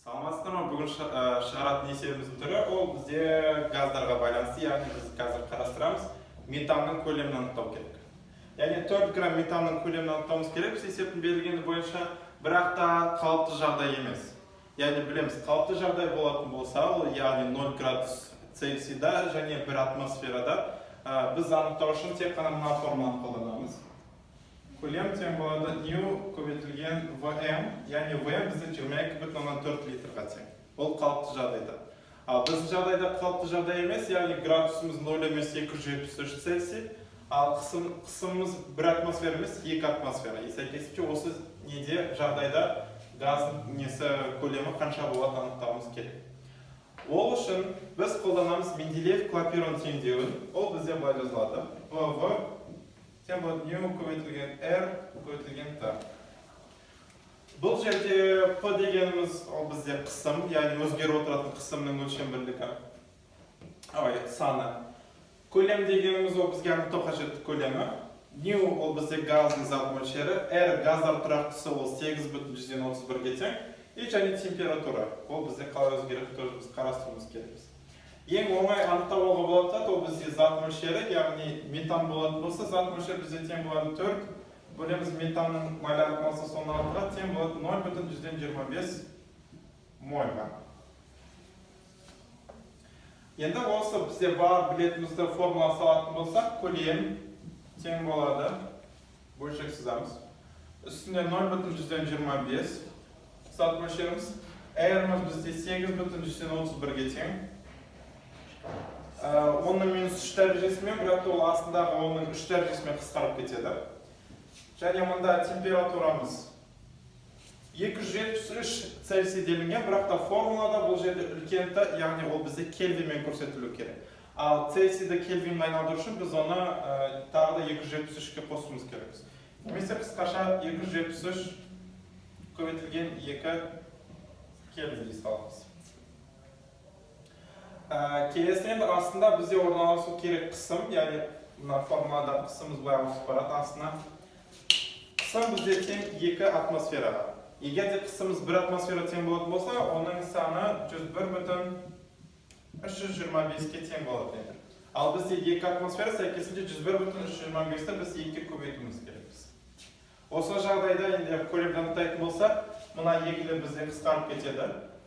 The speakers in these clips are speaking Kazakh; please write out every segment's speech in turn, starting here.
Саламатсыздар ма? Бүгін шығаратын есебіміздің түрі ол бізде газдарға байланысты, яғни біз қазір қарастырамыз метанның көлемін анықтау керек. Яғни 4 грамм метанның көлемін анықтауымыз керек, біз есептің берілгені бойынша, бірақ та қалыпты жағдай емес. Яғни білеміз, қалыпты жағдай болатын болса, ол яғни 0 градус Цельсийда және 1 атмосферада біз анықтау үшін тек қана мына формуланы қолданамыз. Көлем тең болады нью көбейтілген ВМ, яғни ВМ бізде 22,4 литрға тең. Ол қалыпты жағдайда. Ал біздің жағдайда қалыпты жағдай емес, яғни градусымыз 0 емес 273 Цельсий, ал қысымымыз 1 атмосфера емес 2 атмосфера. Сәйкесінше осы неде жағдайда газдың көлемі қанша болады анықтауымыз керек. Ол үшін біз қолданамыз Менделеев-Клапейрон теңдеуін. Ол бізде былай жазылады. ПВ тең болады нью көбейтілген R көбейтілген Т. Бұл жерде P дегеніміз ол бізде қысым, яғни өзгеріп отыратын қысымның өлшем бірлігі. Саны. Көлем дегеніміз ол бізге анықтау қажетті көлемі. Нью ол бізде газдың зат мөлшері, R газдар тұрақтысы ол 8,131-ге тең. И және температура. Ол бізде қалай өзгеріп тұрып біз қарастыруымыз керекпіз. Ең оңай анықтауға болады, ол бізде зат мөлшері, яғни метан болатын болса, зат мөлшері бізде тең болады 4. Бөлеміз метанның молярлық массасы 16-ға тең болады 0,125 мольға. Енді осы бізде бар білетімізді формула салатын болсақ, көлем тең болады, бөлшек сызамыз. Үстінде 0,125 зат мөлшеріміз. R-міз бізде 8,131-ге тең. Оның минус 3 дәрежесімен, бірақ ол астындағы оның 3 дәрежесімен қысқарып кетеді. Және мұнда температурамыз 273 Цельсий делінген, бірақ та формулада бұл жерде үлкенді, яғни ол бізде кельвинмен көрсетілу керек. Ал Цельсийді кельвинмен айналдыру үшін біз оны тағы да 273-ке қосуымыз керекпіз. Немесе қысқаша 273 көбейтілген 2 кельвин дей саламыз. Келесінен астында бізде орналасу керек қысым, яғни мына формулада қысымыз былай ауысып барады астына. Қысым бізде тең 2 атмосфераға. Егер де қысымыз 1 атмосфера тең болатын болса, оның саны 101,325-ке тең болады. Ал бізде 2 атмосфера сәйкесінше 101,325-ті біз 2-ке көбейтуіміз керекпіз. Осы жағдайда енді көлемді анықтайтын болса, мына екілі бізде қысқарып кетеді.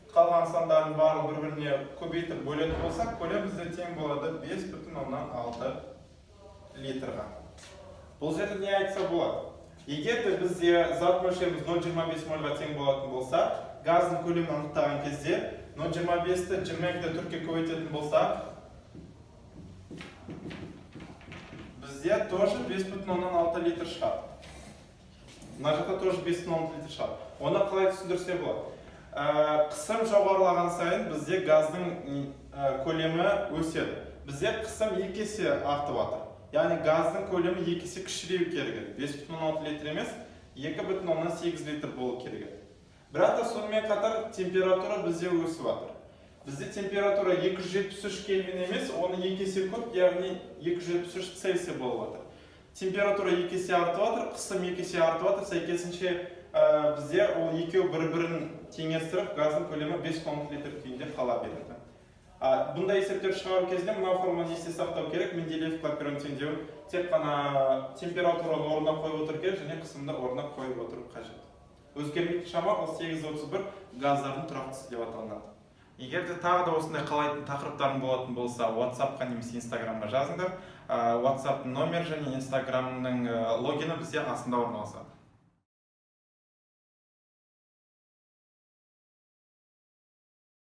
Қалған сандардың барлығы бір-біріне көбейтіп бөлетін болса, көлем бізде тең болады 5,6 литрға. Бұл жерде не айтса болады? Егер де бізде зат мөлшеріміз 0,25 мольға тең болатын болса, газдың көлемін анықтаған кезде 0,25-ті 22-ге көбейтетін болса, бізде тоже 5,6 литр шығады. Мына жақта тоже 5,6 литр шығады. Оны қалай түсіндірсе болады? Қысым жоғарылаған сайын бізде газдың көлемі өседі. Бізде қысым 2 есе артып жатыр. Яғни газдың көлемі 2 есе кішіреу керек. 5,6 литр емес, 2,8 литр болу керек. Бірақ та сонымен қатар температура бізде өсіп жатыр. Бізде температура 273 кельвин емес, оны 2 есе көп, яғни 273 Цельсий болып жатыр. Температура 2 есе артып жатыр, қысым 2 есе артып жатыр, сәйкесінше бізде ол екеу бір-бірін теңестіріп, газдың көлемі 5,6 литр күйінде қала береді. Бұндай есептер шығару кезінде мына формуланы есте сақтау керек. Менделеев-Клапейрон теңдеуін тек қана температураны орнына қойып отыру керек және қысымды орнына қойып отыру қажет. Өзгермейтін шама ол 831 газдардың тұрақтысы деп аталынады. Егер де тағы да осындай қалайтын тақырыптарың болатын болса, WhatsApp-қа немесе Instagram-ға жазыңдар. WhatsApp номер және Instagram-ның логині бізде астында орналасады.